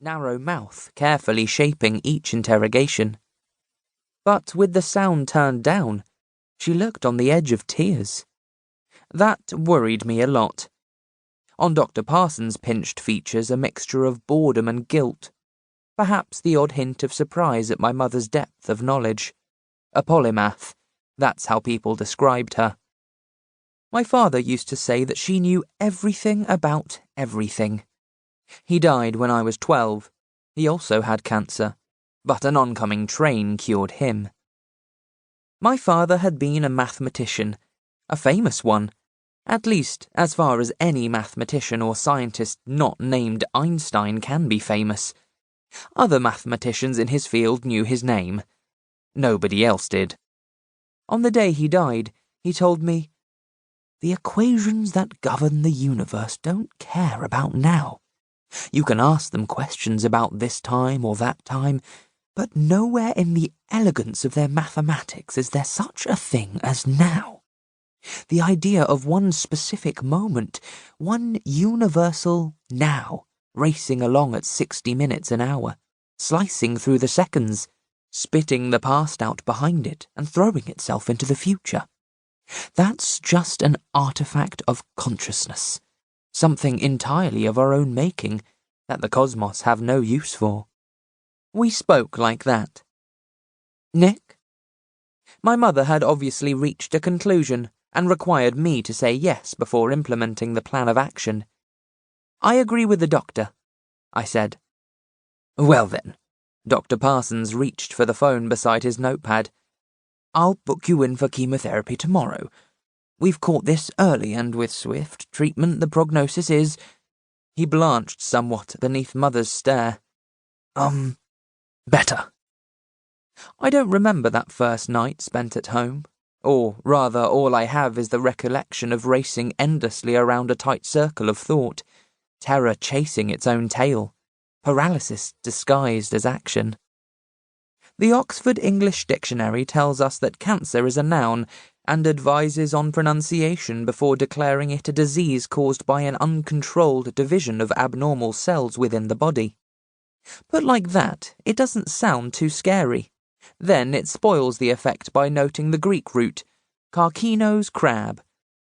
narrow mouth carefully shaping each interrogation. But with the sound turned down, she looked on the edge of tears. That worried me a lot. On Dr. Parsons' pinched features a mixture of boredom and guilt, perhaps the odd hint of surprise at my mother's depth of knowledge. A polymath, that's how people described her. My father used to say that she knew everything about everything. He died when I was 12. He also had cancer, but an oncoming train cured him. My father had been a mathematician, a famous one, at least as far as any mathematician or scientist not named Einstein can be famous. Other mathematicians in his field knew his name. Nobody else did. On the day he died, he told me, "The equations that govern the universe don't care about now. You can ask them questions about this time or that time, but nowhere in the elegance of their mathematics is there such a thing as now. The idea of one specific moment, one universal now, racing along at 60 minutes an hour, slicing through the seconds, spitting the past out behind it and throwing itself into the future. That's just an artifact of consciousness, something entirely of our own making that the cosmos have no use for." We spoke like that. "Nick?" My mother had obviously reached a conclusion and required me to say yes before implementing the plan of action. "I agree with the doctor," I said. "Well then," Dr. Parsons reached for the phone beside his notepad. "I'll book you in for chemotherapy tomorrow. We've caught this early, and with swift treatment the prognosis is—" He blanched somewhat beneath Mother's stare. Better." I don't remember that first night spent at home, or rather all I have is the recollection of racing endlessly around a tight circle of thought, terror chasing its own tail, paralysis disguised as action. The Oxford English Dictionary tells us that cancer is a noun and advises on pronunciation before declaring it a disease caused by an uncontrolled division of abnormal cells within the body. Put like that, it doesn't sound too scary. Then it spoils the effect by noting the Greek root, karkinos crab,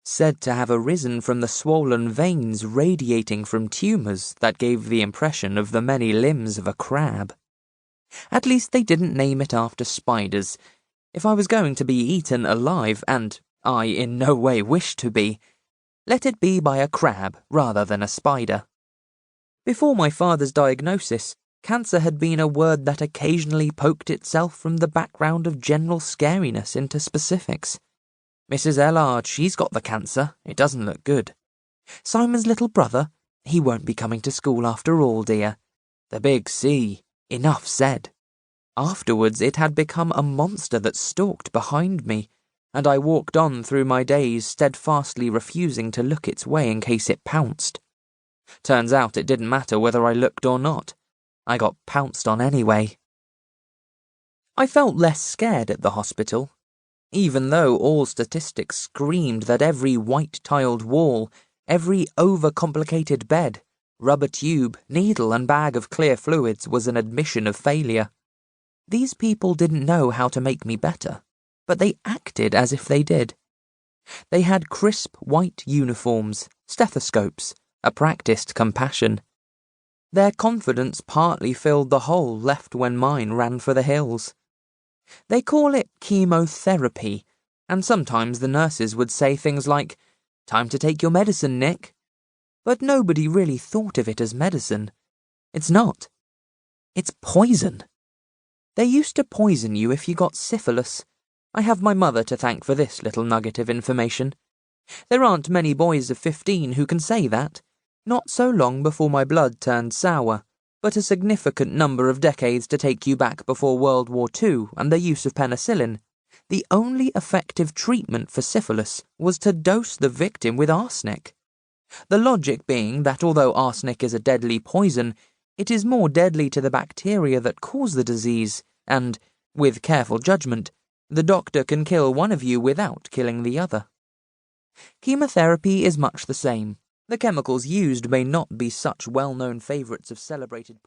said to have arisen from the swollen veins radiating from tumours that gave the impression of the many limbs of a crab. At least they didn't name it after spiders. If I was going to be eaten alive, and I in no way wished to be, let it be by a crab rather than a spider. Before my father's diagnosis, cancer had been a word that occasionally poked itself from the background of general scariness into specifics. "Mrs. Ellard, she's got the cancer. It doesn't look good. Simon's little brother, he won't be coming to school after all, dear. The big C. Enough said." Afterwards it had become a monster that stalked behind me, and I walked on through my days steadfastly refusing to look its way in case it pounced. Turns out it didn't matter whether I looked or not. I got pounced on anyway. I felt less scared at the hospital, even though all statistics screamed that every white-tiled wall, every overcomplicated bed, rubber tube, needle and bag of clear fluids was an admission of failure. These people didn't know how to make me better, but they acted as if they did. They had crisp white uniforms, stethoscopes, a practiced compassion. Their confidence partly filled the hole left when mine ran for the hills. They call it chemotherapy, and sometimes the nurses would say things like, "Time to take your medicine, Nick." But nobody really thought of it as medicine. It's not. It's poison. They used to poison you if you got syphilis. I have my mother to thank for this little nugget of information. There aren't many boys of 15 who can say that. Not so long before my blood turned sour, but a significant number of decades to take you back before World War II and the use of penicillin. The only effective treatment for syphilis was to dose the victim with arsenic. The logic being that although arsenic is a deadly poison, it is more deadly to the bacteria that cause the disease, and, with careful judgment, the doctor can kill one of you without killing the other. Chemotherapy is much the same. The chemicals used may not be such well-known favourites of celebrated